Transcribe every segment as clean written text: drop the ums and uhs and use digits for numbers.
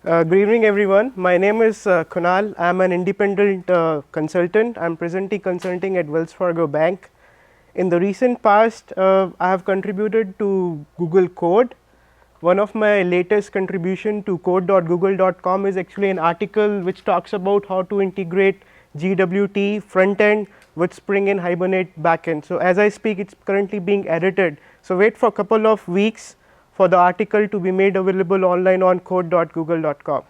Good evening, everyone. My name is Kunal. I'm an independent consultant. I'm presently consulting at Wells Fargo Bank. In the recent past, I have contributed to Google Code. One of my latest contribution to code.google.com is actually an article which talks about how to integrate GWT front end with Spring and Hibernate backend. So as I speak, it's currently being edited. So wait for a couple of weeks for the article to be made available online on code.google.com.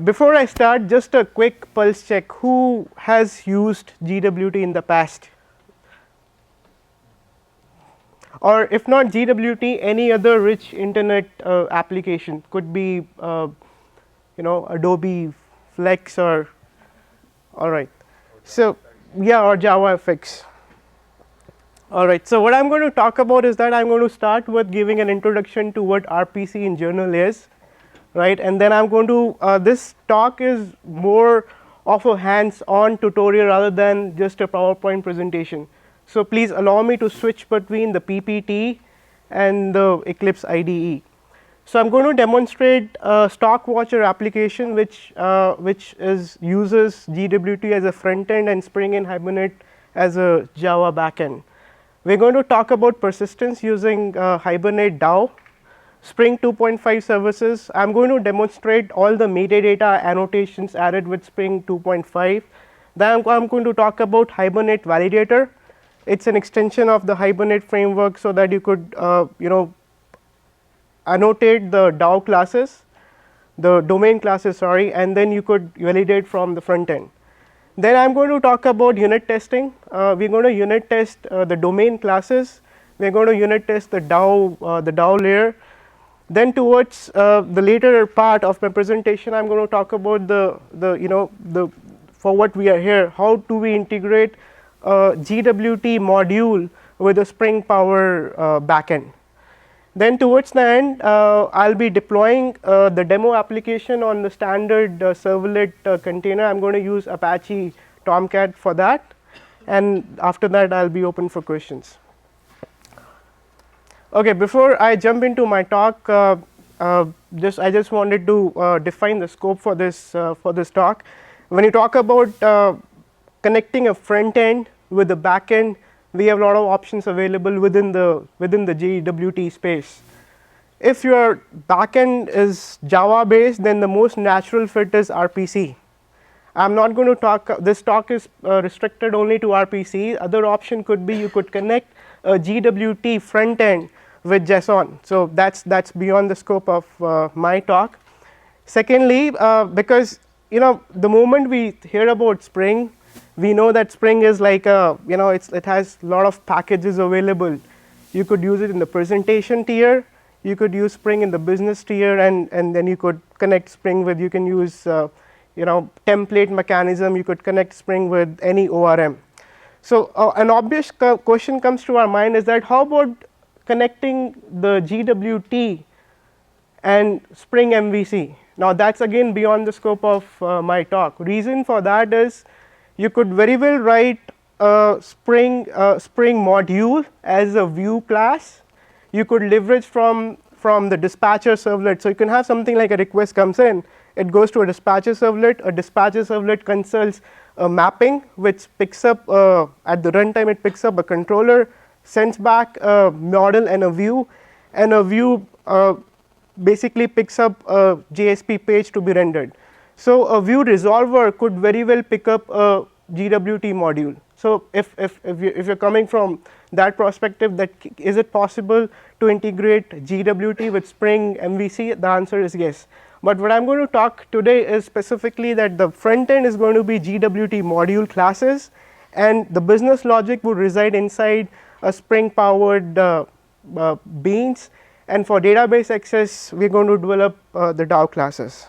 Before I start, just a quick pulse check. Who has used GWT in the past? Or if not GWT, any other rich internet application, could be Adobe Flex or all right. So yeah, or JavaFX. All right. So what I'm going to talk about is that I'm going to start with giving an introduction to what RPC in general is, right? And then I'm going to this talk is more of a hands-on tutorial rather than just a PowerPoint presentation. So please allow me to switch between the PPT and the Eclipse IDE. So I'm going to demonstrate a stockwatcher application which uses GWT as a front end and Spring and Hibernate as a Java backend. We're going to talk about persistence using Hibernate DAO, Spring 2.5 services. I'm going to demonstrate all the metadata annotations added with Spring 2.5. Then I'm going to talk about Hibernate validator. It's an extension of the Hibernate framework so that you could annotate the DAO classes, the domain classes, sorry, and then you could validate from the front end. Then I'm going to talk about unit testing. We're going to unit test the domain classes. We're going to unit test the DAO layer. Then towards the later part of my presentation, I'm going to talk about for what we are here, how do we integrate GWT module with a Spring Power backend. Then towards the end, I'll be deploying the demo application on the standard servlet container. I'm going to use Apache Tomcat for that, and after that I'll be open for questions. Okay, before I jump into my talk, I just wanted to define the scope for this talk. When you talk about connecting a front end with the back end, we have a lot of options available within the GWT space. If your backend is Java based, then the most natural fit is RPC. I'm not going to talk, this talk is restricted only to RPC. Other option could be you could connect a GWT front end with JSON. So that's beyond the scope of my talk. Secondly, because the moment we hear about Spring, we know that Spring is like it has a lot of packages available. You could use it in the presentation tier, you could use Spring in the business tier, and then you could connect Spring with, you can use template mechanism, you could connect Spring with any ORM. So an obvious question comes to our mind is that how about connecting the GWT and Spring MVC? Now that's again beyond the scope of my talk. Reason for that is you could very well write a Spring module as a view class. You could leverage from the dispatcher servlet. So you can have something like a request comes in, it goes to a dispatcher servlet consults a mapping which picks up at the runtime, it picks up a controller, sends back a model and a view basically picks up a JSP page to be rendered. So a view resolver could very well pick up a GWT module. So if you're coming from that perspective, that is it possible to integrate GWT with Spring MVC? The answer is yes. But what I'm going to talk today is specifically that the front end is going to be GWT module classes, and the business logic would reside inside a Spring powered beans, and for database access we're going to develop the DAO classes.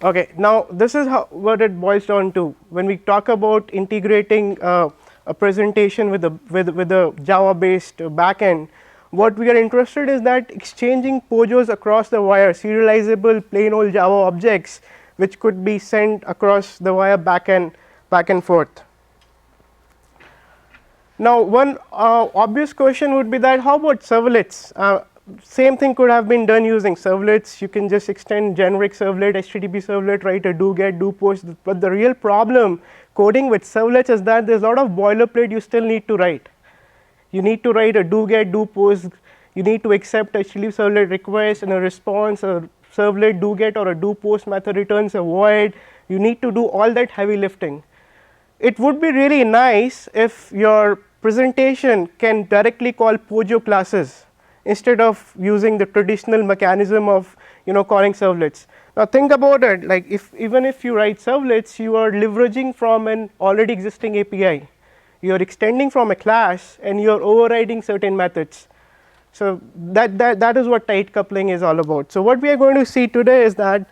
Okay, now this is what it boils down to. When we talk about integrating a presentation with a Java based backend, what we are interested is that exchanging POJOs across the wire, serializable plain old Java objects which could be sent across the wire back and forth. Now one obvious question would be that how about servlets? same thing could have been done using servlets. You can just extend generic servlet, HTTP servlet, write a do get, do post. But the real problem coding with servlets is that there's a lot of boilerplate you still need to write. You need to write a do get, do post. You need to accept a HTTP servlet request and a response. A servlet do get or a do post method returns a void. You need to do all that heavy lifting. It would be really nice if your presentation can directly call POJO classes instead of using the traditional mechanism of calling servlets. Now think about it, like even if you write servlets, you are leveraging from an already existing API. You are extending from a class and you are overriding certain methods. So that is what tight coupling is all about. So what we are going to see today is that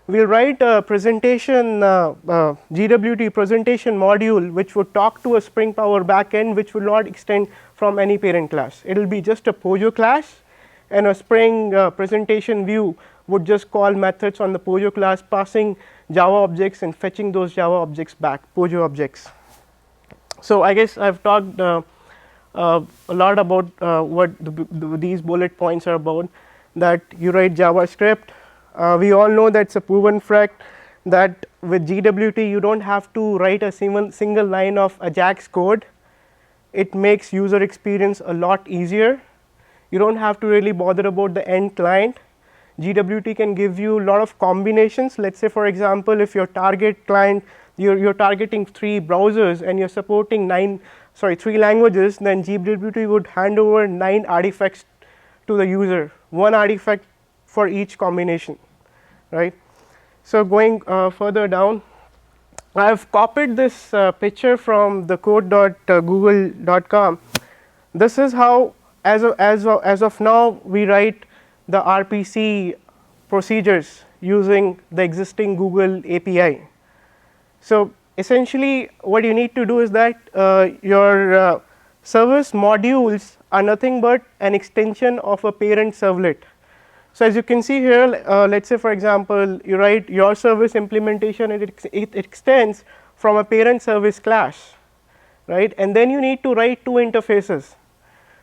we'll write a presentation GWT presentation module which would talk to a Spring Power backend which will not extend from any parent class. It will be just a POJO class, and a Spring presentation view would just call methods on the POJO class, passing Java objects and fetching those Java objects back, POJO objects. So I guess I've talked a lot about what these bullet points are about. That you write JavaScript. We all know that's a proven fact that with GWT you don't have to write a single line of Ajax code. It makes user experience a lot easier. You don't have to really bother about the end client. GWT can give you a lot of combinations. Let's say for example, if your target client, you're targeting 3 browsers and you're supporting 3 languages, then GWT would hand over 9 artifacts to the user, 1 artifact for each combination, right? So going further down, I have copied this picture from the code.google.com. This is how as of now we write the RPC procedures using the existing Google API. So essentially what you need to do is that your service modules are nothing but an extension of a parent servlet. So as you can see here, let's say for example you write your service implementation and it extends from a parent service class, right? And then you need to write 2 interfaces.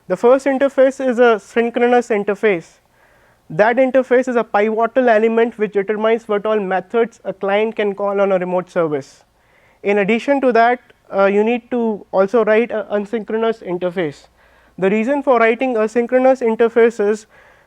The first interface is a synchronous interface. That interface is a pivotal element which determines what all methods a client can call on a remote service. In addition to that, you need to also write an asynchronous interface. The reason for writing asynchronous interface is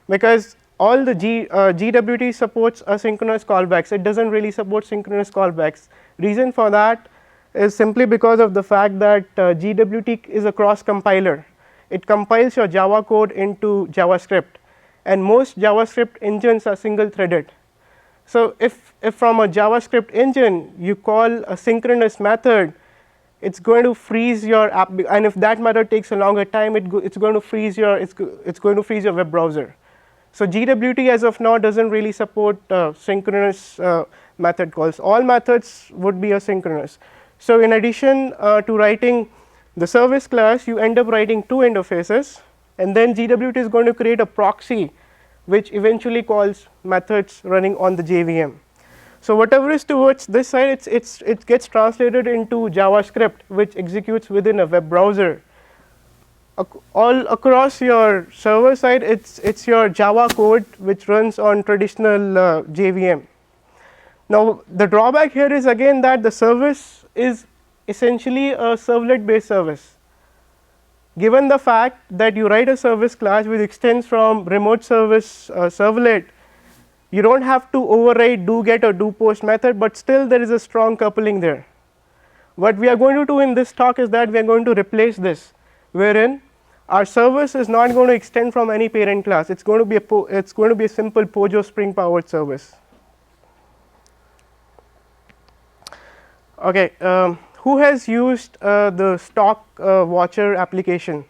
because all the GWT supports asynchronous callbacks. It doesn't really support synchronous callbacks. Reason for that is simply because of the fact that GWT is a cross compiler. It compiles your Java code into JavaScript, and most JavaScript engines are single threaded. So if from a JavaScript engine you call a synchronous method, it's going to freeze your app, and if that method takes a longer time, it's going to freeze your web browser. So GWT as of now doesn't really support synchronous method calls. All methods would be asynchronous. So in addition to writing the service class, you end up writing 2 interfaces, and then GWT is going to create a proxy which eventually calls methods running on the JVM. So whatever is towards this side, it gets translated into JavaScript which executes within a web browser. All across your server side, it's your Java code which runs on traditional JVM. Now the drawback here is again that the service is essentially a servlet based service. Given the fact that you write a service class which extends from remote service servlet, you don't have to override do get or do post method, but still there is a strong coupling there. What we are going to do in this talk is that we are going to replace this, wherein our service is not going to extend from any parent class. It's going to be a simple POJO Spring powered service. Okay, who has used the stockwatcher application?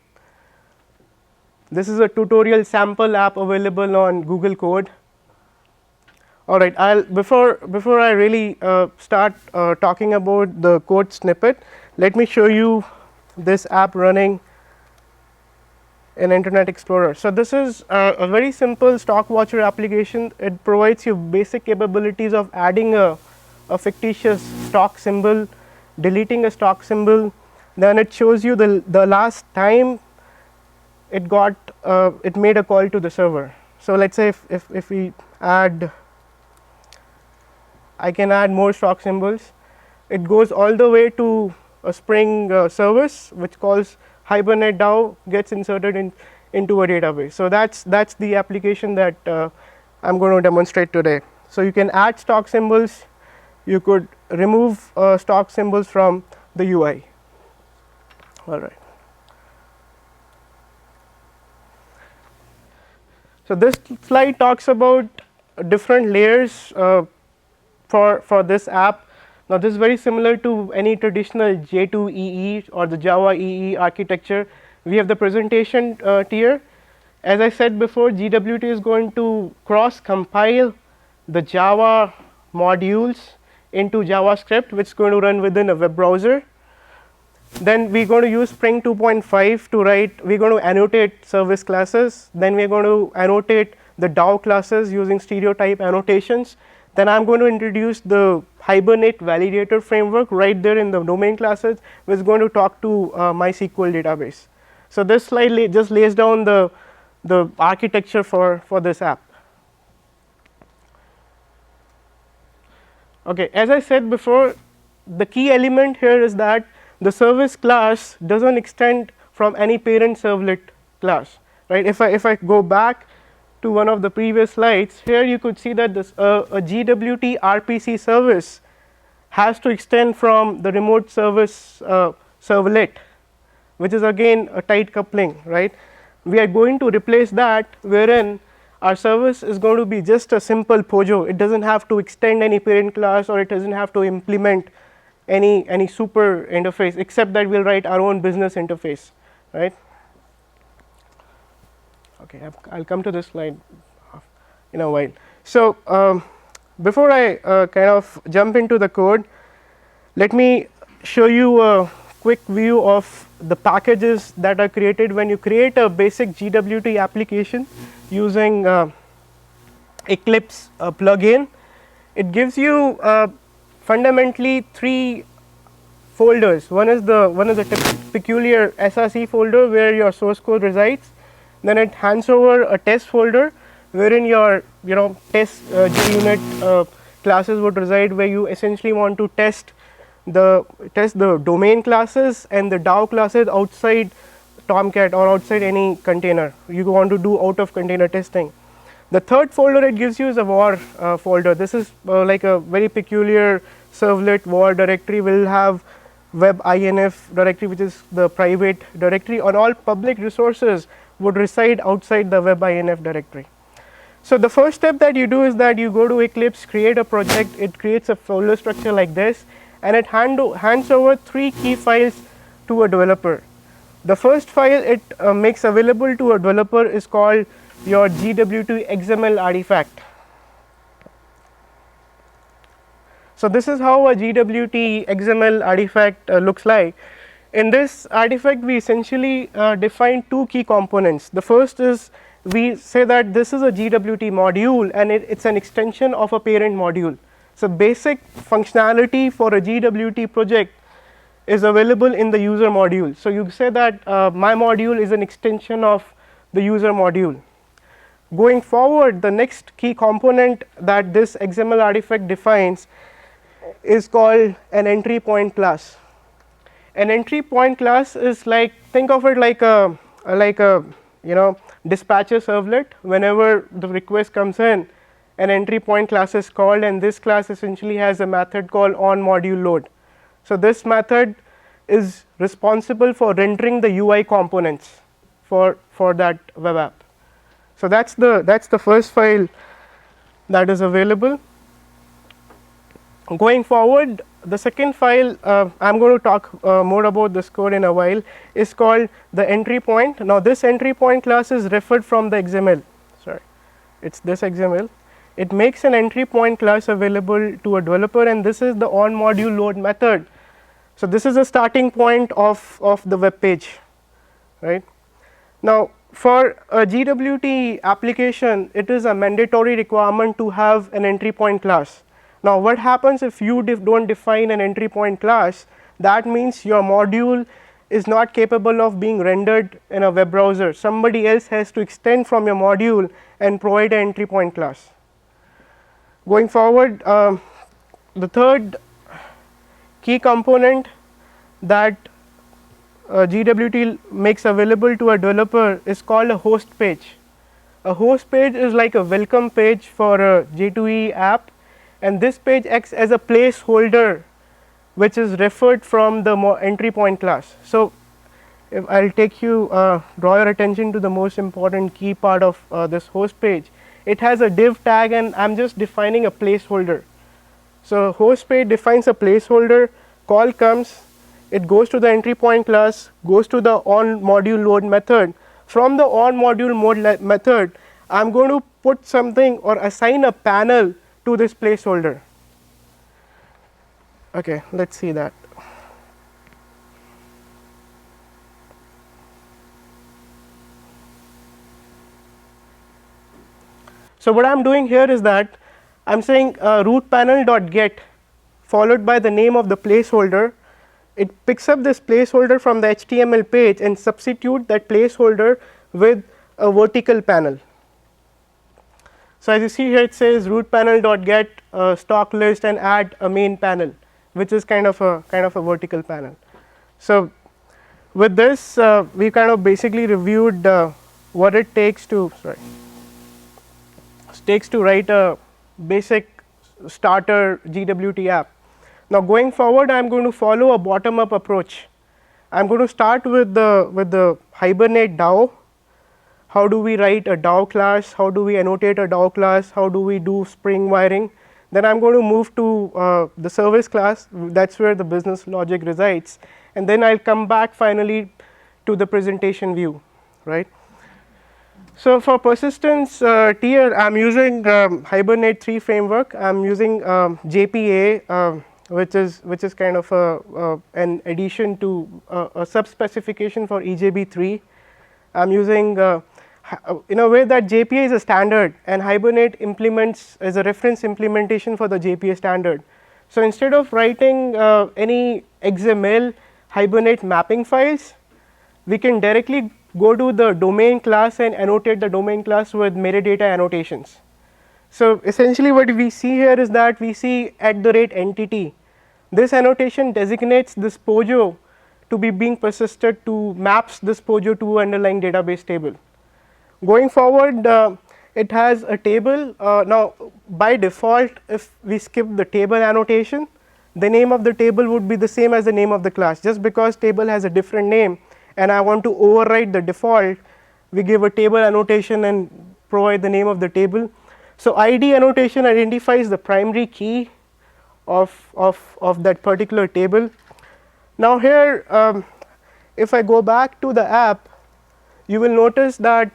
This is a tutorial sample app available on Google Code. All right, before I really start talking about the code snippet, let me show you this app running in Internet Explorer. So this is a very simple stockwatcher application. It provides you basic capabilities of adding a fictitious stock symbol, deleting a stock symbol, then it shows you the last time it got it made a call to the server. So let's say if we add, I can add more stock symbols. It goes all the way to a Spring service which calls Hibernate DAO, gets inserted into a database. So that's the application that I'm going to demonstrate today. So you can add stock symbols, you could remove stock symbols from the UI. All right. So this slide talks about different layers for this app. Now this is very similar to any traditional J2EE or the Java EE architecture. We have the presentation tier. As I said before, GWT is going to cross compile the Java modules into JavaScript, which is going to run within a web browser. Then we're going to use Spring 2.5 to write, we're going to annotate service classes. Then we're going to annotate the DAO classes using stereotype annotations. Then I'm going to introduce the Hibernate validator framework right there in the domain classes, which is going to talk to MySQL database. So this slide just lays down the architecture for this app. Okay, as I said before, the key element here is that the service class doesn't extend from any parent servlet class, right? If I go back to one of the previous slides, here you could see that this a GWT RPC service has to extend from the remote service servlet, which is again a tight coupling, right? We are going to replace that, wherein our service is going to be just a simple POJO. It doesn't have to extend any parent class, or it doesn't have to implement any super interface, except that we'll write our own business interface, right? Okay, I'll come to this slide in a while. So before I kind of jump into the code, let me show you a quick view of the packages that are created when you create a basic GWT application using Eclipse plugin. It gives you fundamentally 3 folders. One is a peculiar SRC folder where your source code resides. Then it hands over a test folder wherein your test JUnit classes would reside, where you essentially want to test the domain classes and the DAO classes outside Tomcat or outside any container. You want to do out of container testing. The third folder it gives you is a var folder. This is like a very peculiar servlet var directory. Will have webinf directory, which is the private directory, and all public resources would reside outside the webinf directory. So the first step that you do is that you go to Eclipse, create a project. It creates a folder structure like this, and it hands over 3 key files to a developer. The first file it makes available to a developer is called your GWT XML artifact. So this is how a GWT XML artifact looks like. In this artifact, we essentially define 2 key components. The first is, we say that this is a GWT module and it's an extension of a parent module. So basic functionality for a GWT project is available in the user module. So you say that my module is an extension of the user module. Going forward, the next key component that this XML artifact defines is called an entry point class. An entry point class is like, think of it like a dispatcher servlet. Whenever the request comes in, an entry point class is called, and this class essentially has a method called onModuleLoad. So this method is responsible for rendering the UI components for that web app. So that's the first file that is available. Going forward, the second file, I'm going to talk more about this code in a while, is called the entry point. Now this entry point class is referred from the XML. Sorry, it's this XML. It makes an entry point class available to a developer, and this is the onModuleLoad method. So this is a starting point of the web page, right? Now for a GWT application, it is a mandatory requirement to have an entry point class. Now what happens if you don't define an entry point class? That means your module is not capable of being rendered in a web browser. Somebody else has to extend from your module and provide an entry point class. Going forward, the third key component that GWT makes available to a developer is called a host page. A host page is like a welcome page for a J2E app, and this page acts as a placeholder which is referred from the entry point class. So, if I will take you draw your attention to the most important key part of this host page. It has a div tag, and I am just defining a placeholder. So, host page defines a placeholder, call comes, it goes to the entry point class, goes to the on module load method. From the on module mode method, I am going to put something or assign a panel to this placeholder. Okay, let us see that. So, what I am doing here is that I am saying root panel dot get followed by the name of the placeholder. It picks up this placeholder from the HTML page and substitute that placeholder with a vertical panel. So, as you see here, it says root panel dot get stock list and add a main panel, which is kind of a vertical panel. So, with this we kind of basically reviewed what it takes to write a basic starter GWT app. Now, going forward, I am going to follow a bottom up approach. I am going to start with the Hibernate DAO. How do we write a DAO class? How do we annotate a DAO class? How do we do Spring wiring? Then I am going to move to the service class. That is where the business logic resides, and then I will come back finally to the presentation view, right. So, for persistence tier, I am using Hibernate 3 framework. I am using JPA, which is kind of an addition to a subspecification for EJB3. I am using in a way that JPA is a standard, and Hibernate implements as a reference implementation for the JPA standard. So, instead of writing any XML Hibernate mapping files, we can directly go to the domain class and annotate the domain class with metadata annotations. So, essentially what we see here is that we see @entity. This annotation designates this POJO to be being persisted to maps this POJO to underlying database table. Going forward, it has a table. Now, by default, if we skip the table annotation, the name of the table would be the same as the name of the class. Just because table has a different name and I want to override the default, we give a table annotation and provide the name of the table. So, ID annotation identifies the primary key of that particular table. Now, here if I go back to the app, you will notice that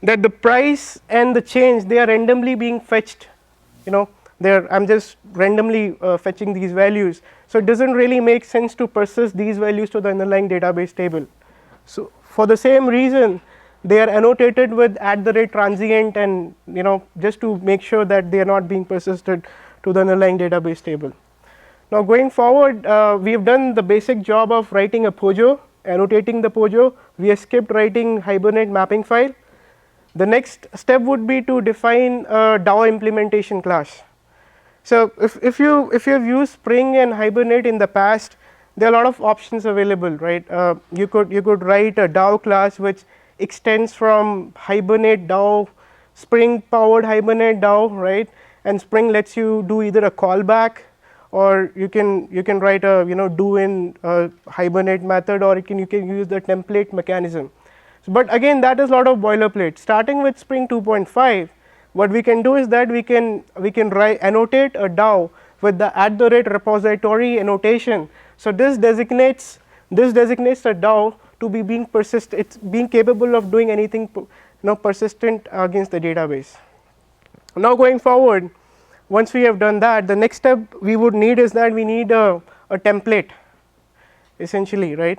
the price and the change, they are randomly being fetched, I am just randomly fetching these values. So, it does not really make sense to persist these values to the underlying database table. So, for the same reason, they are annotated with @transient, and just to make sure that they are not being persisted to the underlying database table. Now, going forward, we have done the basic job of writing a POJO, annotating the POJO. We have skipped writing Hibernate mapping file. The next step would be to define a DAO implementation class. So, if you have used Spring and Hibernate in the past, there are a lot of options available, right. You could write a DAO class which extends from Hibernate DAO, Spring powered Hibernate DAO, right, and Spring lets you do either a callback, or you can write a do in Hibernate method, or you can use the template mechanism. So, but again, that is a lot of boilerplate. Starting with Spring 2.5, what we can do is that we can annotate a DAO with the @repository annotation. So, this designates a DAO to be being persistent. It's being capable of doing anything persistent against the database. Now, going forward, once we have done that, the next step we would need is that we need a template, essentially, right.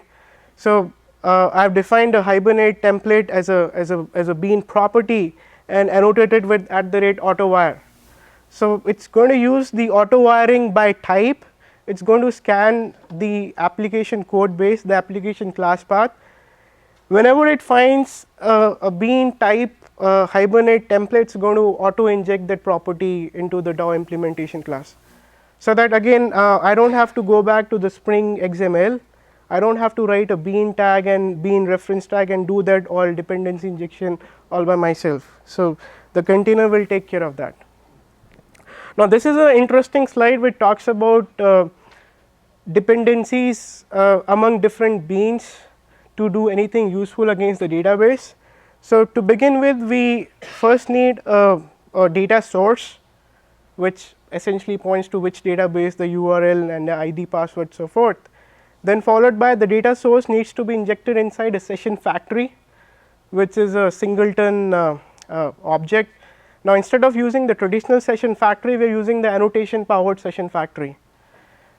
So, I have defined a Hibernate template as a bean property and annotated with @AutoWire. So it's going to use the auto wiring by type. It's going to scan the application code base, the application class path. Whenever it finds a bean type Hibernate template, it's going to auto inject that property into the DAO implementation class. So that again, I don't have to go back to the Spring XML. I don't have to write a bean tag and bean reference tag and do that all dependency injection all by myself. So the container will take care of that. Now this is an interesting slide which talks about dependencies among different beans to do anything useful against the database. So to begin with, we first need a data source, which essentially points to which database, the URL and the ID, password, so forth. Then followed by the data source needs to be injected inside a session factory, which is a singleton object. Now instead of using the traditional session factory, we are using the annotation powered session factory.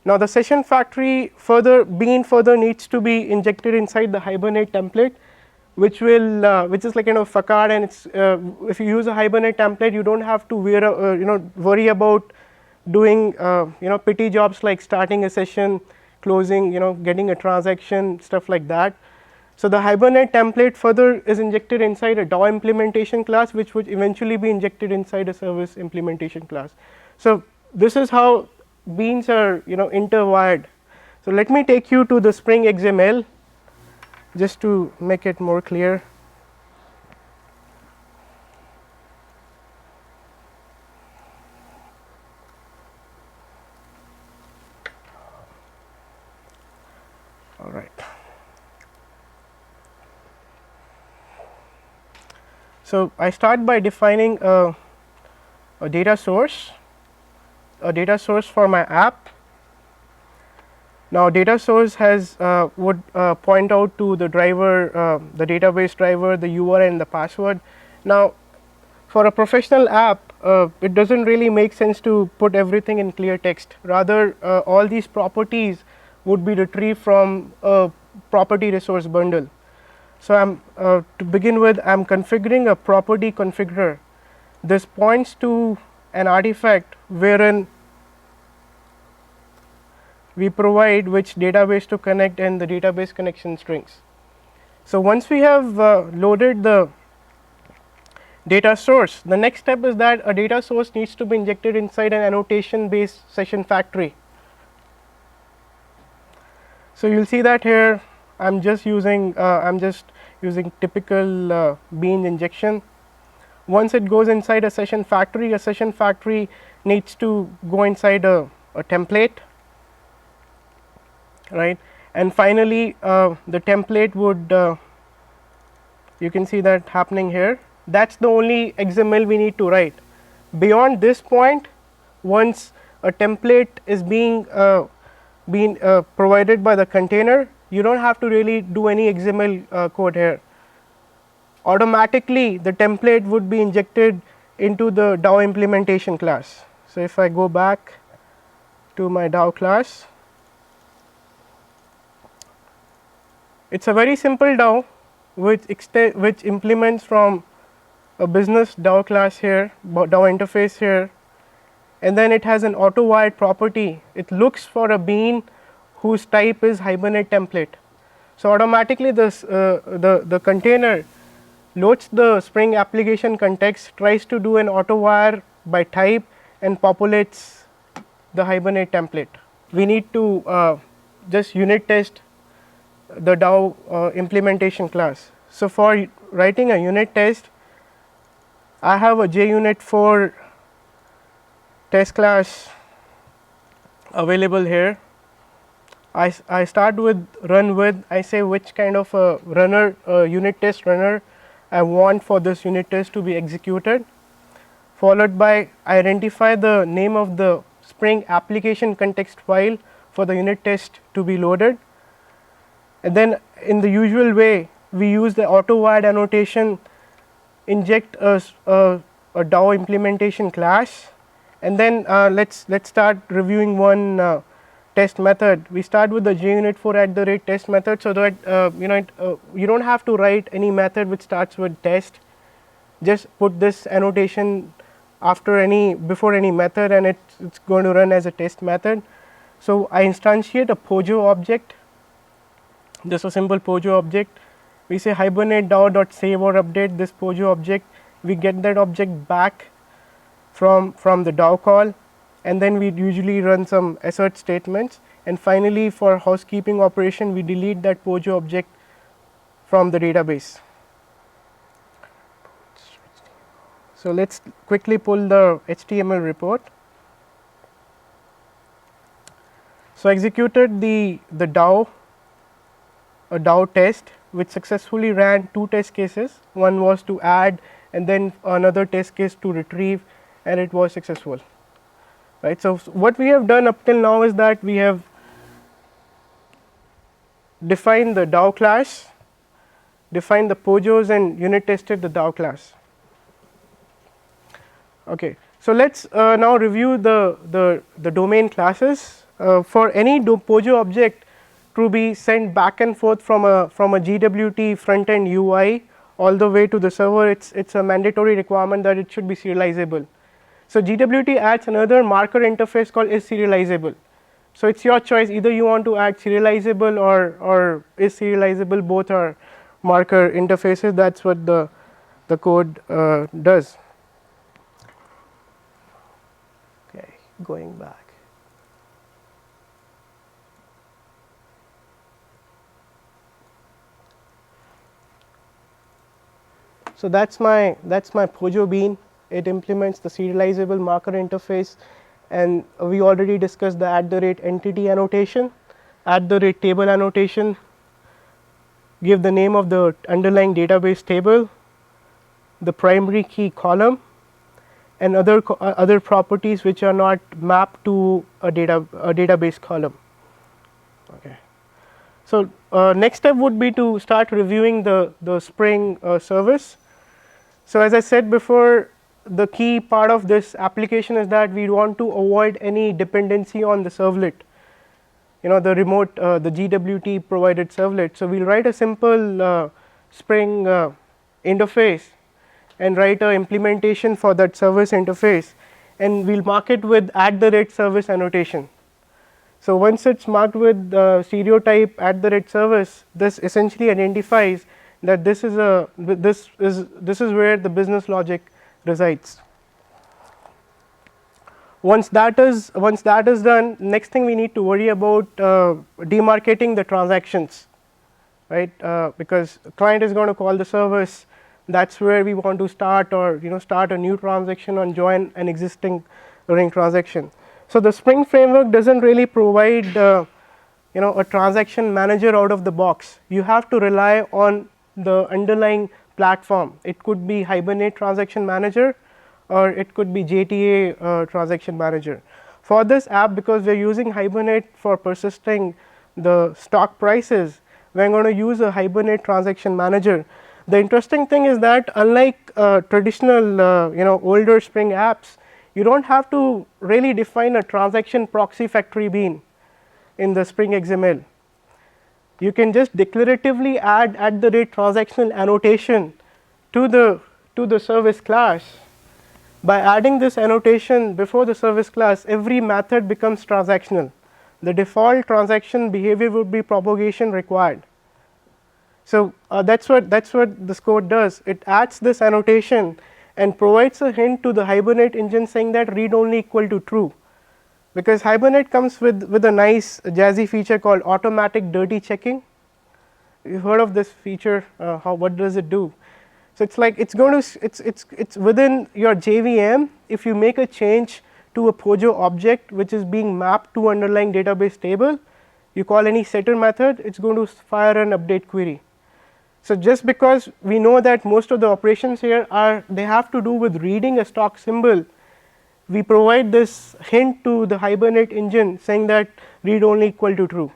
Now the session factory bean further needs to be injected inside the Hibernate template, which will which is like facade, and it's if you use a Hibernate template, you don't have to worry about doing petty jobs like starting a session, closing, getting a transaction, stuff like that. So the Hibernate template further is injected inside a DAO implementation class, which would eventually be injected inside a service implementation class. So this is how beans are interwired. So let me take you to the Spring XML just to make it more clear. All right. So I start by defining a data source for my app. Now data source has would point out to the driver, the database driver, the URL and the password. Now for a professional app, it doesn't really make sense to put everything in clear text. Rather, all these properties would be retrieved from a property resource bundle. So I'm to begin with, I'm configuring a property configurer. This points to an artifact wherein we provide which database to connect and the database connection strings. So once we have loaded the data source, the next step is that a data source needs to be injected inside an annotation based session factory. So you'll see that here I'm just using typical bean injection. Once it goes inside a session factory needs to go inside a template, right? And finally the template would you can see that happening here. That's the only XML we need to write. Beyond this point, once a template is being provided by the container, you don't have to really do any XML code here. Automatically the template would be injected into the DAO implementation class. So if I go back to my DAO class, it's a very simple DAO which implements from a business DAO class here, DAO interface here, and then it has an auto wired property. It looks for a bean whose type is Hibernate template. So automatically the container loads the Spring application context, tries to do an auto wire by type and populates the Hibernate template. We need to just unit test the DAO implementation class. So for writing a unit test, I have a JUnit4 test class available here. I start with run with, I say which kind of a runner, unit test runner I want for this unit test to be executed, followed by I identify the name of the Spring application context file for the unit test to be loaded, and then in the usual way we use the auto wired annotation, inject a DAO implementation class, and then let's start reviewing one test method. We start with the JUnit4 @test method, so that you don't have to write any method which starts with test. Just put this annotation before any method, and it's going to run as a test method. So I instantiate a POJO object, just a simple POJO object. We say hibernate DAO.save or update this POJO object. We get that object back from the DAO call, and then we usually run some assert statements, and finally for housekeeping operation we delete that POJO object from the database. So let's quickly pull the HTML report. So executed the DAO, a DAO test which successfully ran 2 test cases. One was to add and then another test case to retrieve, and it was successful. Right. So what we have done up till now is that we have defined the DAO class, defined the POJOs, and unit tested the DAO class. Okay. So let's now review the domain classes. For any POJO object to be sent back and forth from a GWT front end UI all the way to the server, it's a mandatory requirement that it should be serializable. So GWT adds another marker interface called is serializable. So it's your choice, either you want to add serializable or is serializable. Both are marker interfaces. That's what the code does. Okay, going back. So that's my POJO bean. It implements the serializable marker interface, and we already discussed the @entity annotation, @table annotation, give the name of the underlying database table, the primary key column, and other properties which are not mapped to a database column. Okay. So next step would be to start reviewing the Spring service. So as I said before, the key part of this application is that we want to avoid any dependency on the servlet, the remote, the GWT provided servlet. So we'll write a simple Spring interface and write a implementation for that service interface, and we'll mark it with @service annotation. So once it's marked with stereotype @service, this essentially identifies that this is where the business logic resides. Once that is done, next thing we need to worry about demarcating the transactions, right? Because client is going to call the service. That's where we want to start, or start a new transaction and join an existing running transaction. So the Spring framework doesn't really provide a transaction manager out of the box. You have to rely on the underlying platform. It could be Hibernate transaction manager, or it could be JTA transaction manager. For this app, because we are using Hibernate for persisting the stock prices, we are going to use a Hibernate transaction manager. The interesting thing is that unlike traditional older Spring apps, you don't have to really define a transaction proxy factory bean in the Spring XML. You can just declaratively add @transactional annotation to the service class. By adding this annotation before the service class, every method becomes transactional. The default transaction behavior would be propagation required. So that's what this code does. It adds this annotation and provides a hint to the Hibernate engine saying that read only equal to true, because Hibernate comes with a nice jazzy feature called automatic dirty checking. You've heard of this feature? What does it do? So it's like it's within your JVM. If you make a change to a POJO object which is being mapped to underlying database table, you call any setter method, it's going to fire an update query. So just because we know that most of the operations here they have to do with reading a stock symbol, we provide this hint to the Hibernate engine saying that read only equal to true,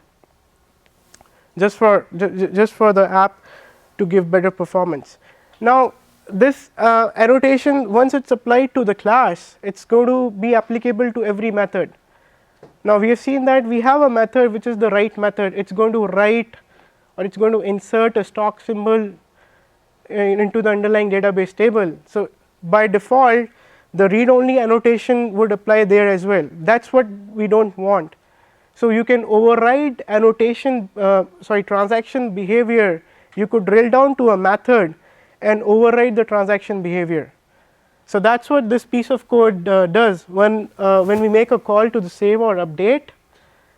just for the app to give better performance. Now this annotation, once it's applied to the class, it's going to be applicable to every method. Now we have seen that we have a method which is the write method. It's going to write, or it's going to insert a stock symbol into the underlying database table. So by default, the read only annotation would apply there as well. That is what we do not want. So, you can override annotation transaction behavior, you could drill down to a method and override the transaction behavior. So, that is what this piece of code does. When we make a call to the save or update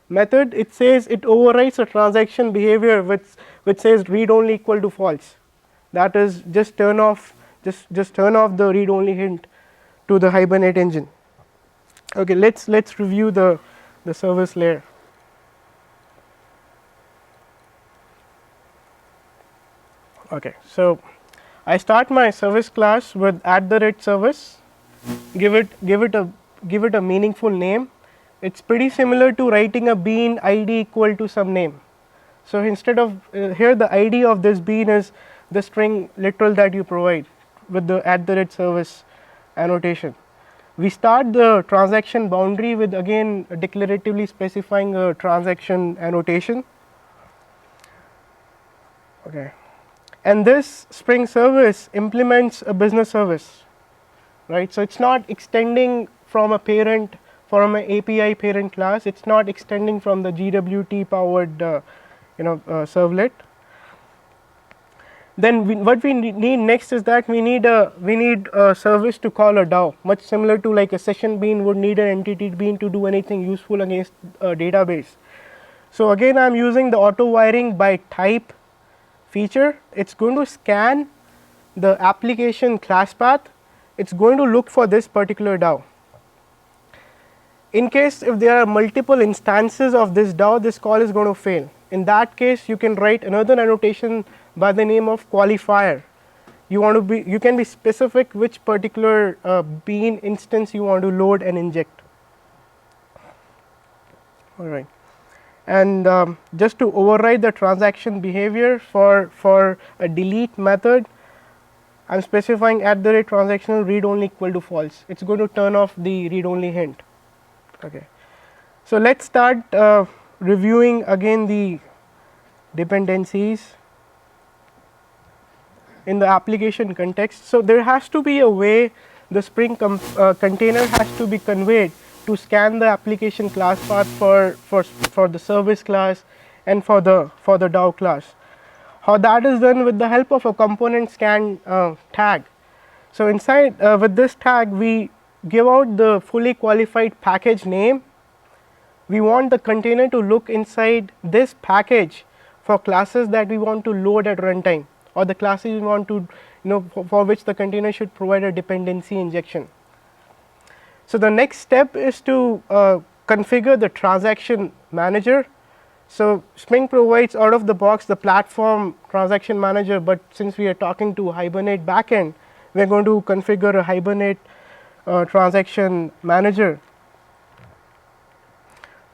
method, it says it overrides a transaction behavior which says read only equal to false. That is, just turn off the read only hint to the Hibernate engine. Okay, let's review the service layer. Okay, so I start my service class with @service, give it a meaningful name. It's pretty similar to writing a bean ID equal to some name. So, instead of here the ID of this bean is the string literal that you provide with the @service annotation. We start the transaction boundary with again declaratively specifying a transaction annotation. Okay. And this Spring service implements a business service, right. So, it is not extending from a parent, from an API parent class, it is not extending from the GWT powered servlet. Then what we need next is that we need a service to call a DAO, much similar to like a session bean would need an entity bean to do anything useful against a database. So, again I am using the auto wiring by type feature. It is going to scan the application class path, it is going to look for this particular DAO. In case if there are multiple instances of this DAO, this call is going to fail. In that case, you can write another annotation by the name of qualifier. You can be specific which particular bean instance you want to load and inject. All right. And just to override the transaction behavior for a delete method, I am specifying @transactional read only equal to false. It is going to turn off the read only hint. Okay. So, let us start reviewing again the dependencies in the application context. So, there has to be a way the Spring container has to be conveyed to scan the application class path for the service class and for the DAO class. How that is done with the help of a component scan tag. So, inside with this tag we give out the fully qualified package name. We want the container to look inside this package for classes that we want to load at runtime, or the classes we want to for which the container should provide a dependency injection. So, the next step is to configure the transaction manager. So, Spring provides out of the box the platform transaction manager, but since we are talking to Hibernate backend, we are going to configure a Hibernate transaction manager.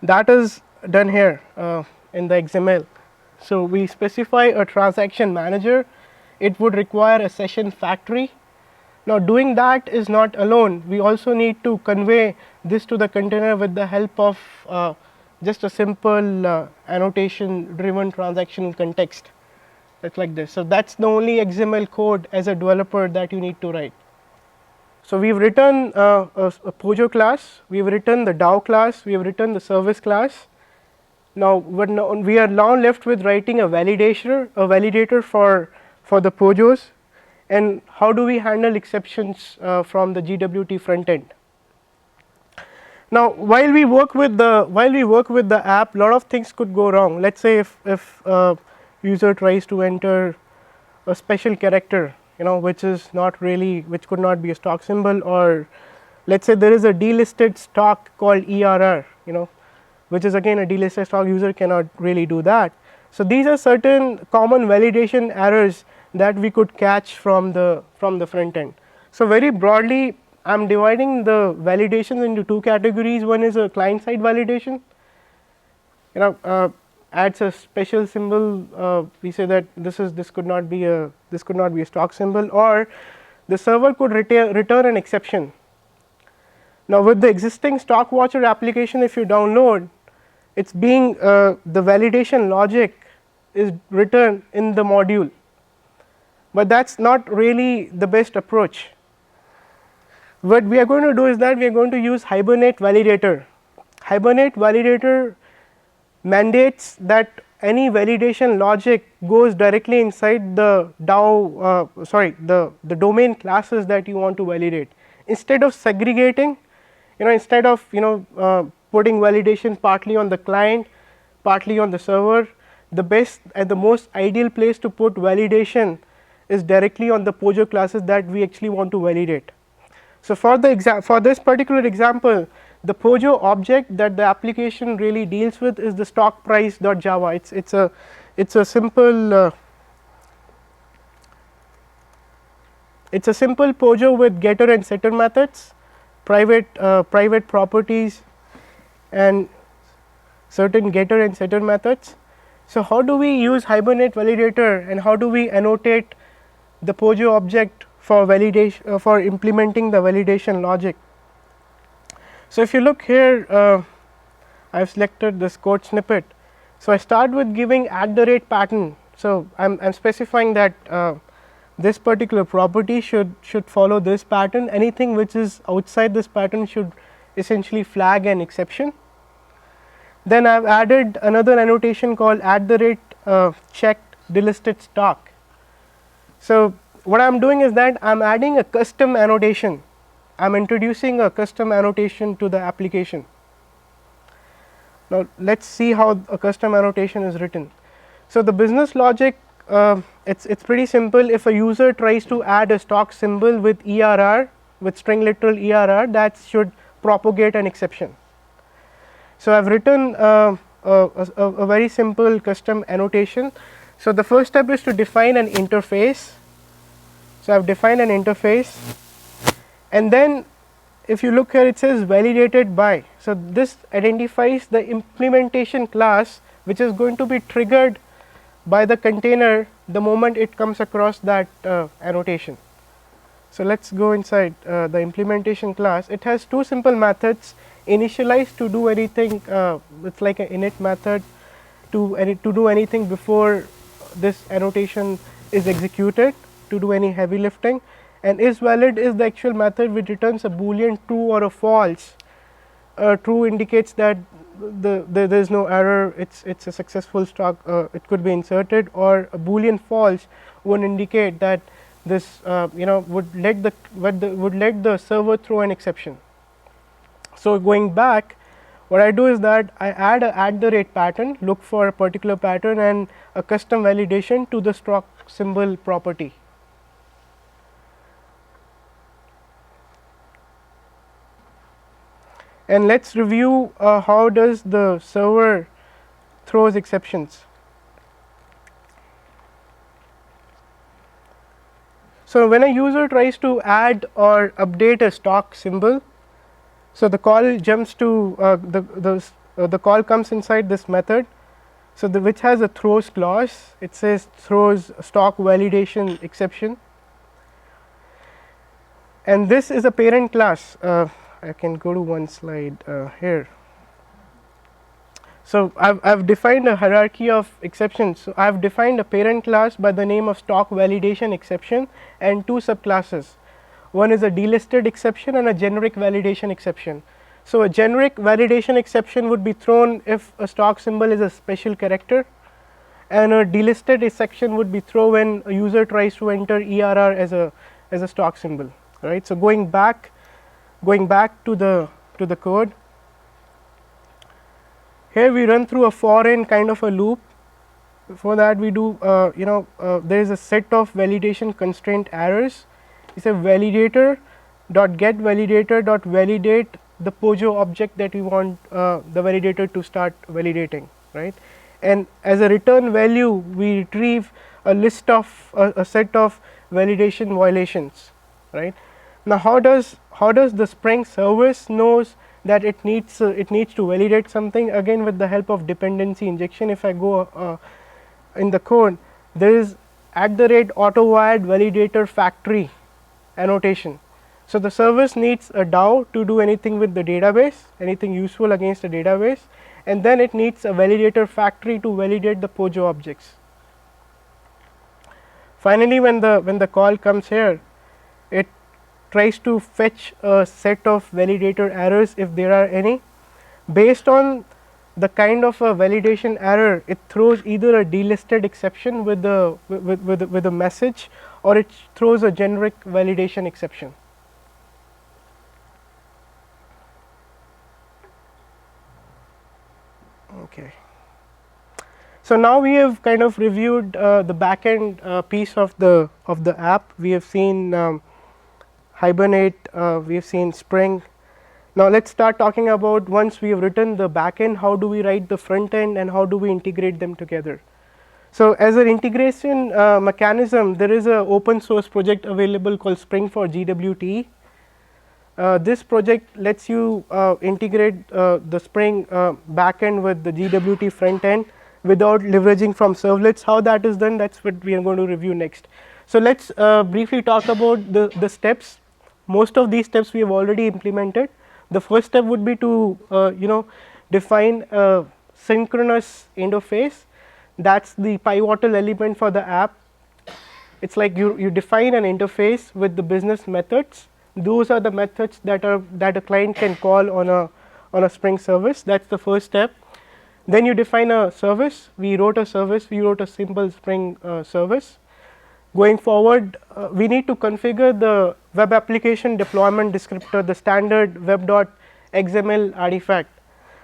That is done here in the XML. So, we specify a transaction manager, it would require a session factory. Now, doing that is not alone, we also need to convey this to the container with the help of just a simple annotation driven transactional context. It is like this. So, that is the only XML code as a developer that you need to write. So, we have written a Pojo class, we have written the DAO class, we have written the service class. Now, we are now left with writing a validator for the Pojos, and how do we handle exceptions from the GWT front end. Now, while we work with the app, lot of things could go wrong. Let us say if user tries to enter a special character, which is not really, which could not be a stock symbol, or let us say there is a delisted stock called ERR, which is again a delisted stock, user cannot really do that. So, these are certain common validation errors that we could catch from the front end. So, very broadly I am dividing the validations into two categories. One is a client side validation, adds a special symbol, we say that this could not be a stock symbol, or the server could return an exception. Now, with the existing stockwatcher application, if you download, it's being the validation logic is written in the module, but that's not really the best approach. What we are going to do is that we are going to use Hibernate validator. Hibernate validator mandates that any validation logic goes directly inside the DAO, the domain classes that you want to validate. Instead of segregating, instead of putting validation partly on the client, partly on the server, the best and the most ideal place to put validation is directly on the POJO classes that we actually want to validate. So, for this particular example, the POJO object that the application really deals with is the stock price.java. It's a simple POJO with getter and setter methods, private properties, and certain getter and setter methods. So, how do we use Hibernate validator and how do we annotate the POJO object for validation for implementing the validation logic? So, if you look here, I have selected this code snippet. So, I start with giving @pattern. So, I am specifying that this particular property should follow this pattern. Anything which is outside this pattern should essentially flag an exception. Then I have added another annotation called @checked delisted stock. So, what I am doing is that I am adding a custom annotation. I am introducing a custom annotation to the application. Now, let us see how a custom annotation is written. So, the business logic, it's pretty simple. If a user tries to add a stock symbol with ERR, with string literal ERR, that should propagate an exception. So, I have written a very simple custom annotation. So, the first step is to define an interface. So, I have defined an interface, and then if you look here, it says validated by. So, this identifies the implementation class which is going to be triggered by the container the moment it comes across that annotation. So, let us go inside the implementation class. It has two simple methods: initialize to do anything, it is like an init method to do anything before this annotation is executed, to do any heavy lifting, and isValid is the actual method which returns a boolean true or a false. True indicates that there is no error, it's a successful stock, it could be inserted, or a boolean false would indicate that this would let the server throw an exception. So, going back, what I do is that I add a pattern, look for a particular pattern and a custom validation to the stock symbol property. And let us review how does the server throws exceptions. So, when a user tries to add or update a stock symbol, so the call jumps to the call comes inside this method. So, which has a throws clause, it says throws stock validation exception, and this is a parent class. I can go to one slide here. So, I have defined a hierarchy of exceptions. So, I have defined a parent class by the name of stock validation exception and two subclasses. One is a delisted exception and a generic validation exception. So, a generic validation exception would be thrown if a stock symbol is a special character, and a delisted exception would be thrown when a user tries to enter ERR as a stock symbol, right. So, going back to the code, here we run through a for in kind of a loop. For that we do there is a set of validation constraint errors. It's a validator dot get validator dot validate the POJO object that we want the validator to start validating, right. And as a return value we retrieve a list of a set of validation violations, right. Now, how does the Spring service knows that it needs to validate something? Again, with the help of dependency injection. If I go in the code, there is @autowired validator factory annotation. So, the service needs a DAO to do anything with the database, anything useful against the database, and then it needs a validator factory to validate the POJO objects. Finally, when the call comes here, tries to fetch a set of validator errors if there are any. Based on the kind of a validation error, it throws either a delisted exception with the message, or it throws a generic validation exception. Okay. So now we have kind of reviewed the backend piece of the app. We have seen Hibernate, we have seen Spring. Now let's start talking about, once we have written the backend, how do we write the front end and how do we integrate them together. So as an integration mechanism, there is a open source project available called Spring for GWT. This project lets you integrate the Spring backend with the GWT front end without leveraging from servlets. How that is done, that's what we are going to review next. So let's briefly talk about the steps. Most of these steps we have already implemented. The first step would be to define a synchronous interface. That's the pivotal element for the app. It's like you define an interface with the business methods. Those are the methods that a client can call on a Spring service. That's the first step. Then you define a service. We wrote a service. We wrote a simple Spring service. Going forward, we need to configure the web application deployment descriptor, the standard web.xml artifact.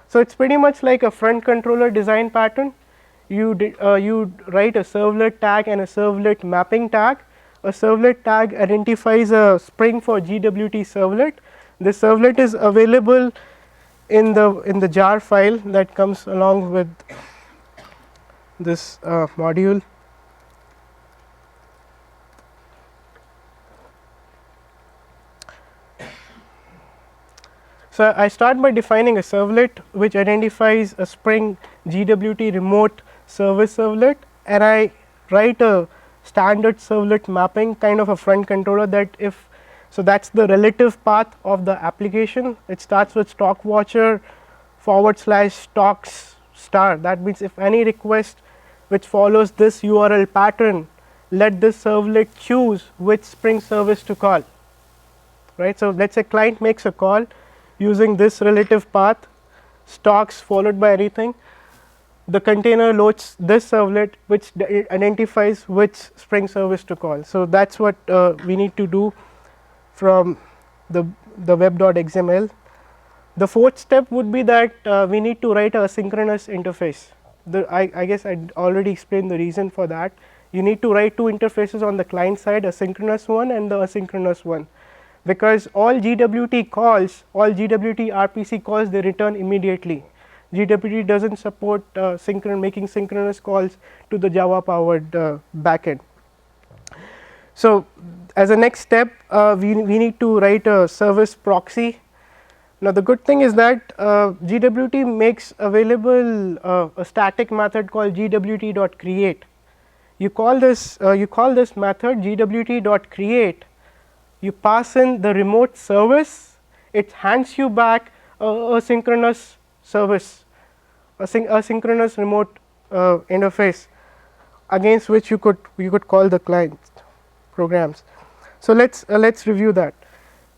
So it's pretty much like a front controller design pattern. You write a servlet tag and a servlet mapping tag. A servlet tag identifies a Spring for GWT servlet. The servlet is available in the jar file that comes along with this module. So I start by defining a servlet which identifies a Spring GWT remote service servlet, and I write a standard servlet mapping, kind of a front controller, that if so that's the relative path of the application. It starts with stockwatcher / stocks star. That means if any request which follows this URL pattern, let this servlet choose which Spring service to call, right. So let's say client makes a call using this relative path, stocks followed by anything. The container loads this servlet which identifies which Spring service to call. So that's what we need to do from the web.xml. The fourth step would be that we need to write a synchronous interface. I guess I already explained the reason for that. You need to write two interfaces on the client side, a synchronous one and the asynchronous one, because all GWT calls, all GWT RPC calls, they return immediately. GWT doesn't support making synchronous calls to the Java powered backend. So as a next step, we need to write a service proxy. Now the good thing is that GWT makes available a static method called gwt.create. You call this method gwt.create. You pass in the remote service, it hands you back a synchronous service, a synchronous remote interface against which you could call the client programs. So let's review that.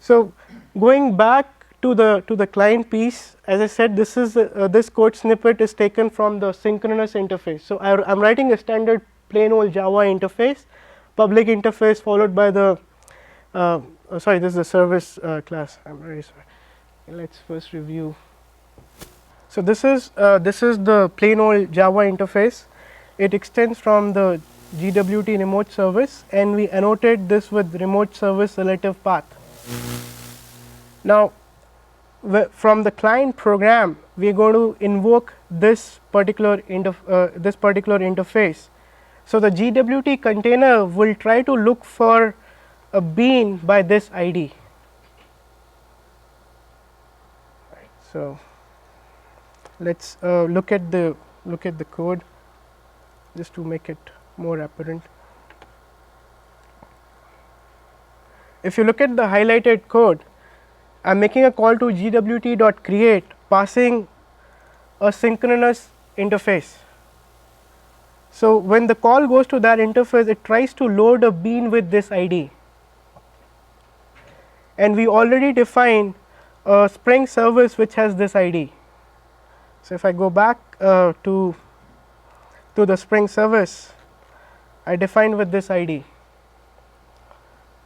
So going back to the client piece, as I said, this code snippet is taken from the synchronous interface. So I'm writing a standard plain old Java interface, public interface followed by the sorry, this is the service class. I'm very sorry. Let's first review. So this is the plain old Java interface. It extends from the GWT remote service, and we annotate this with remote service relative path. Now, from the client program, we are going to invoke this particular interface. So the GWT container will try to look for a bean by this ID. Right, so let's look at the code just to make it more apparent. If you look at the highlighted code, I'm making a call to gwt.create, passing a synchronous interface. So when the call goes to that interface, it tries to load a bean with this ID. and we already define a Spring service which has this ID. So, if I go back to the Spring service, I define with this ID,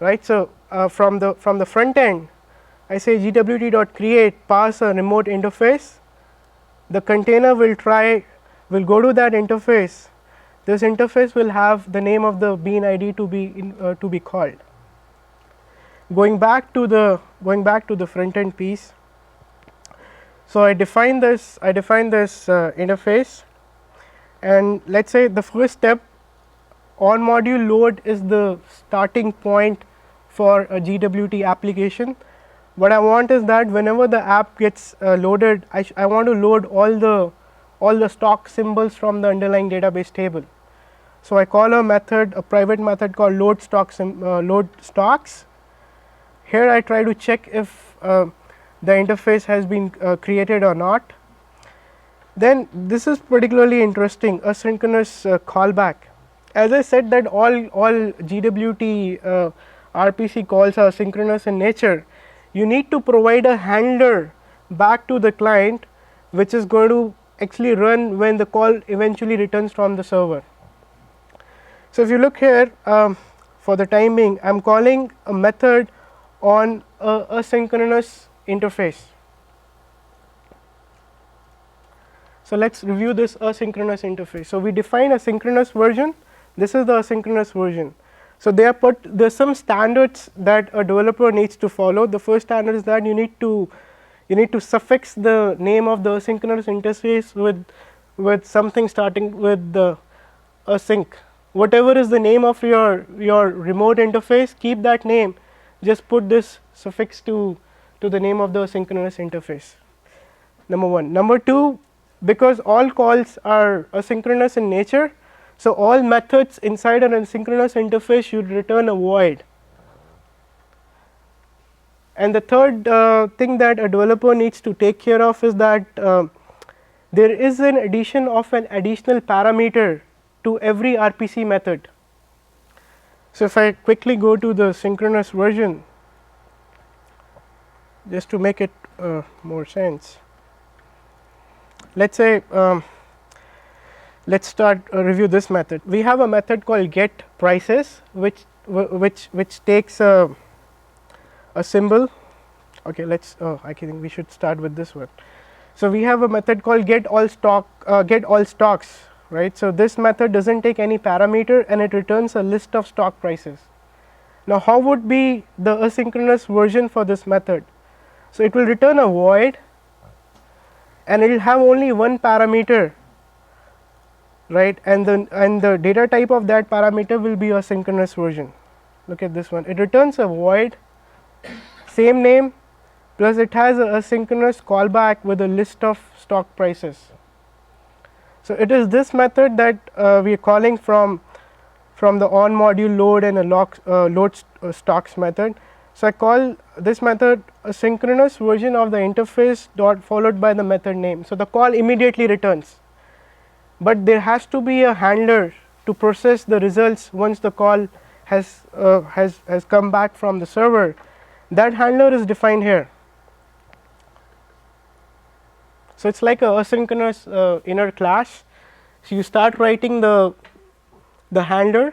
right. So, from the front end, I say GWT dot create pass a remote interface. The container will go to that interface. This interface will have the name of the bean ID to be called. Going back to the front end piece. So, I define this interface, and let us say the first step, on module load is the starting point for a GWT application. What I want is that whenever the app gets loaded, I want to load all the stock symbols from the underlying database table. So, I call a private method called load stocks. Here I try to check if the interface has been created or not. Then this is particularly interesting, asynchronous callback. As I said that all GWT RPC calls are synchronous in nature, you need to provide a handler back to the client which is going to actually run when the call eventually returns from the server. So, if you look here, for the time being, I am calling a method on a asynchronous interface. So, let us review this asynchronous interface. So, we define a synchronous version, this is the asynchronous version. So, there are some standards that a developer needs to follow. The first standard is that you need to suffix the name of the asynchronous interface with something starting with the async. Whatever is the name of your remote interface, keep that name, just put this suffix to the name of the asynchronous interface, number one. Number two, because all calls are asynchronous in nature, so all methods inside an asynchronous interface should return a void. And the third thing that a developer needs to take care of is that there is an addition of an additional parameter to every RPC method. So, if I quickly go to the synchronous version just to make it more sense, let us say let us start review this method. We have a method called get prices which takes a symbol. Okay, let us I think we should start with this one. So, we have a method called get all stocks, right. So, this method does not take any parameter and it returns a list of stock prices. Now, how would be the asynchronous version for this method? So, it will return a void and it will have only one parameter, right, and the data type of that parameter will be a synchronous version. Look at this one, it returns a void, same name, plus it has a asynchronous callback with a list of stock prices. So, it is this method that we are calling from the on module load and a load stocks method. So, I call this method a synchronous version of the interface dot followed by the method name. So, the call immediately returns, but there has to be a handler to process the results once the call has come back from the server. That handler is defined here. So, it is like a asynchronous inner class. So, you start writing the handler,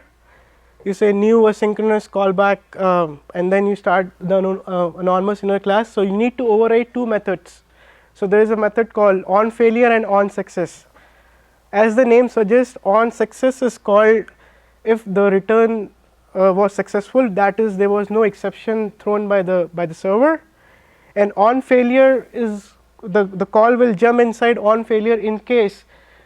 you say new asynchronous callback and then you start the anonymous inner class. So, you need to override two methods. So, there is a method called on failure and on success. As the name suggests, on success is called if the return was successful, that is there was no exception thrown by the server, and on failure is the call will jump inside on failure in case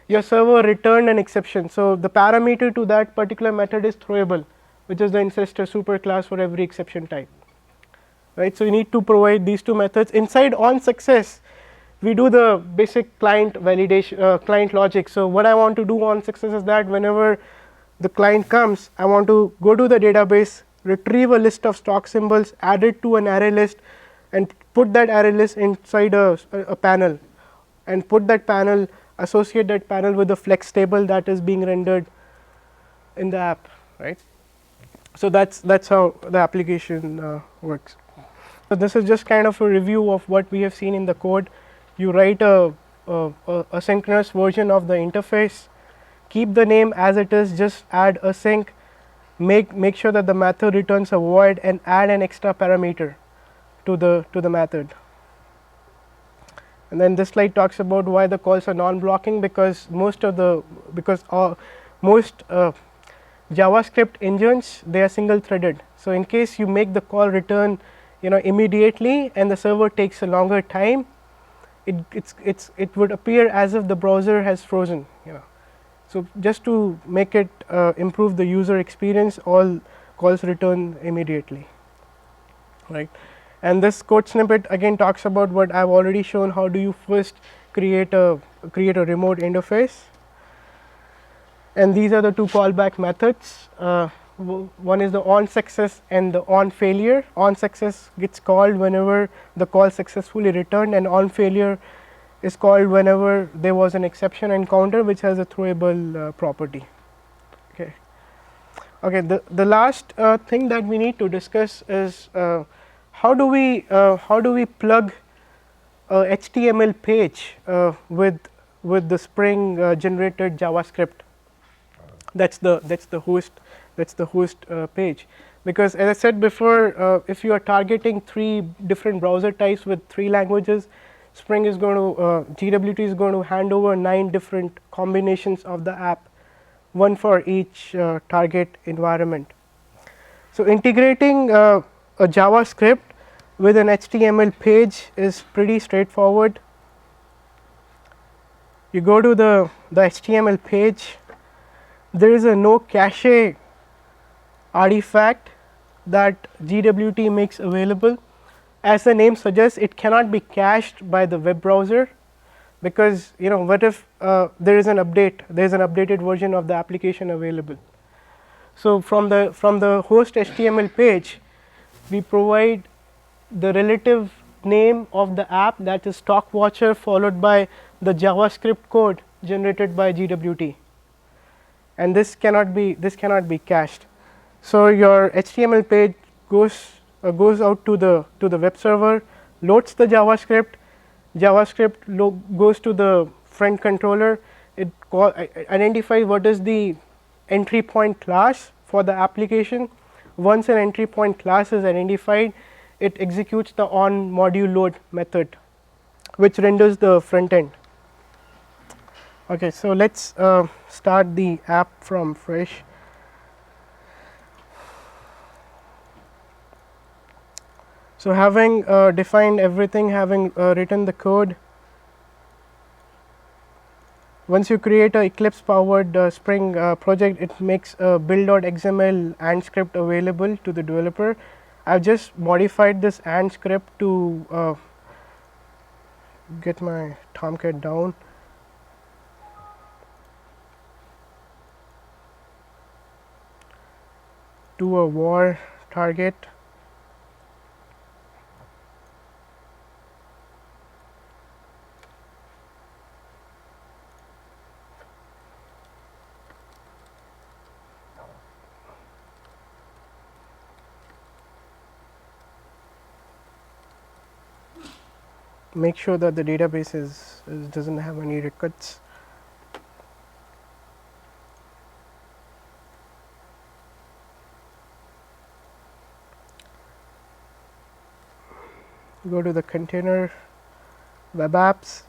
your server returned an exception. So, the parameter to that particular method is throwable, which is the ancestor superclass for every exception type, right. So, you need to provide these two methods. Inside on success, we do the basic client validation, client logic. So, what I want to do on success is that whenever the client comes, I want to go to the database, retrieve a list of stock symbols, add it to an array list and put that array list inside a panel, and put that panel, associate that panel with the flex table that is being rendered in the app, right. So, that is how the application works. So, this is just kind of a review of what we have seen in the code. You write a synchronous version of the interface, keep the name as it is, just add async, make sure that the method returns a void, and add an extra parameter to the method. And then this slide talks about why the calls are non-blocking, because most JavaScript engines, they are single threaded. So, in case you make the call return immediately and the server takes a longer time, it would appear as if the browser has frozen. So, just to make it improve the user experience, all calls return immediately, right. And this code snippet again talks about what I have already shown. How do you first create a remote interface, and these are the two callback methods. One is the on success and the on failure. On success gets called whenever the call successfully returned, and on failure is called whenever there was an exception encounter which has a throwable property. Okay. Okay. The last thing that we need to discuss is how do we plug a HTML page with the Spring generated JavaScript. That's the host page, because as I said before, if you are targeting 3 different browser types with 3 languages, Spring is going to GWT is going to hand over 9 different combinations of the app, one for each target environment. So, integrating a JavaScript with an HTML page is pretty straightforward. You go to the HTML page, there is a no cache artifact that GWT makes available. As the name suggests, it cannot be cached by the web browser, because what if there is an update, there is an updated version of the application available. So, from the host HTML page, we provide the relative name of the app, that is stockwatcher, followed by the JavaScript code generated by GWT, and this cannot be cached. So, your HTML page goes out to the web server, loads the JavaScript. Goes to the front controller. It identifies what is the entry point class for the application. Once an entry point class is identified, it executes the on module load method, which renders the front end. Okay, so let's start the app from fresh. So, having defined everything, having written the code, once you create a Eclipse powered Spring project, it makes a build.xml and script available to the developer. I have just modified this and script to get my Tomcat down. To a var target. Make sure that the database doesn't have any records. Go to the container, web apps,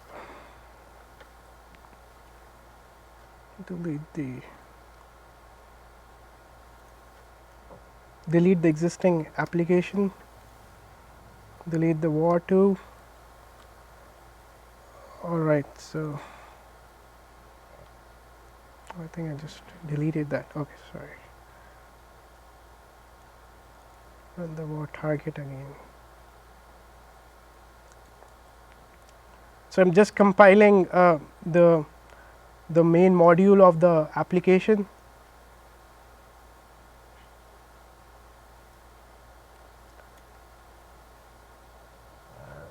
delete the existing application, delete the var2. All right, so I think I just deleted that. Okay, sorry. Run the var target again. So, I am just compiling the main module of the application.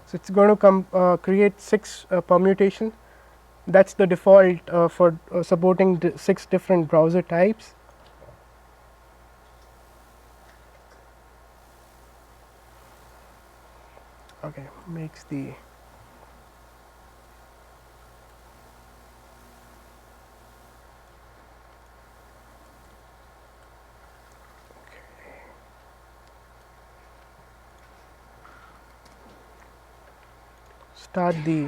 So, it is going to create 6 permutation. That is the default for supporting 6 different browser types. okay, makes the start the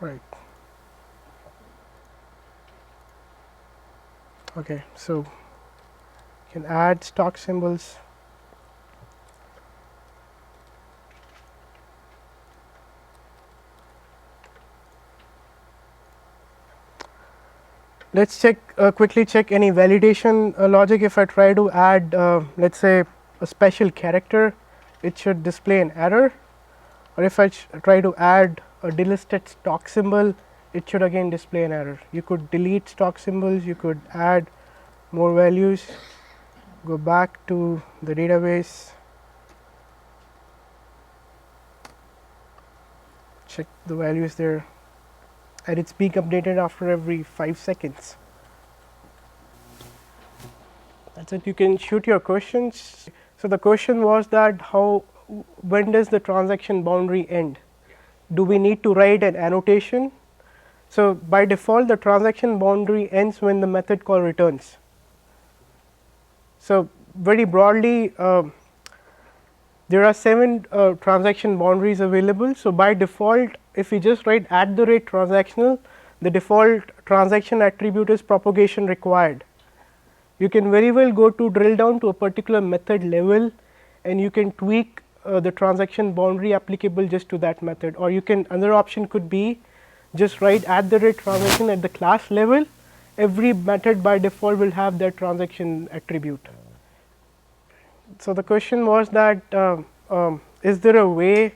right. Okay, so you can add stock symbols. Let's check quickly check any validation logic. If I try to add let's say a special character, it should display an error, or if I try to add a delisted stock symbol, it should again display an error. You could delete stock symbols, you could add more values, go back to the database, check the values there, and it's being updated after every 5 seconds. That's it. You can shoot your questions. So the question was that when does the transaction boundary end? Do we need to write an annotation? So by default, the transaction boundary ends when the method call returns. So very broadly, there are 7 transaction boundaries available. So by default, if we just write @transactional, the default transaction attribute is propagation required. You can very well go to drill down to a particular method level, and you can tweak the transaction boundary applicable just to that method, or you can, another option could be just write @transaction at the class level. Every method by default will have that transaction attribute. So the question was that is there a way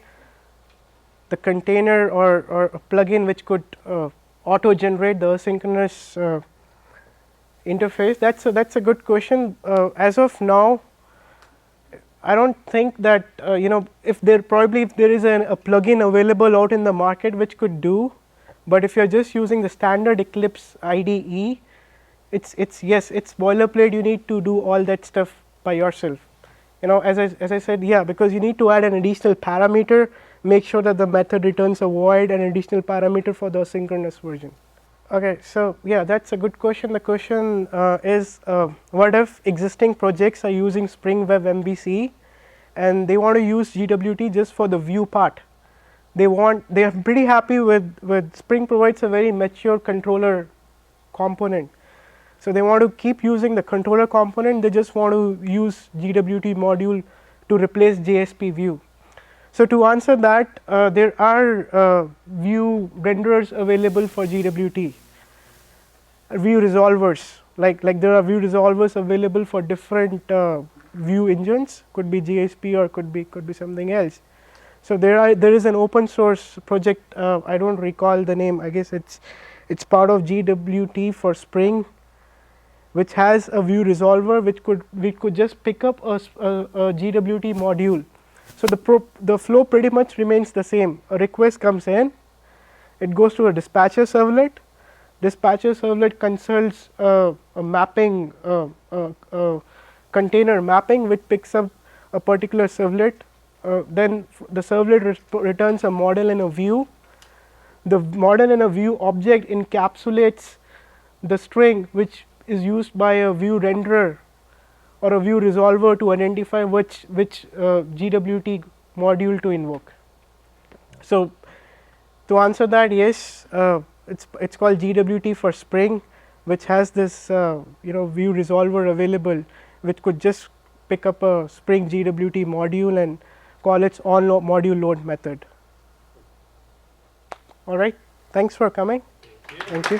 the container or a plugin which could auto generate the asynchronous interface? That's a good question. As of now, I don't think that if there is a plugin available out in the market which could do, but if you are just using the standard Eclipse IDE, it's yes, it's boilerplate. You need to do all that stuff by yourself. As I said, yeah, because you need to add an additional parameter, make sure that the method returns a void, an additional parameter for the asynchronous version. Okay, so yeah, that's a good question. The question is, what if existing projects are using Spring Web MVC and they want to use GWT just for the view part? They are pretty happy with Spring provides a very mature controller component. So they want to keep using the controller component. They just want to use GWT module to replace JSP view. So to answer that, there are view renderers available for GWT, view resolvers. Like there are view resolvers available for different view engines. Could be JSP or could be something else. So there is an open source project. I don't recall the name. I guess it's part of GWT for Spring, which has a view resolver we could just pick up a GWT module. So the flow pretty much remains the same. A request comes in, it goes to a dispatcher servlet. Dispatcher servlet consults a mapping container mapping which picks up a particular servlet. Then the servlet returns a model and a view. The model and a view object encapsulates the string which is used by a view renderer or a view resolver to identify which GWT module to invoke. So to answer that, yes, it's called GWT for Spring, which has this view resolver available, which could just pick up a Spring GWT module and call its on module load method. All right, thanks for coming. Thank you.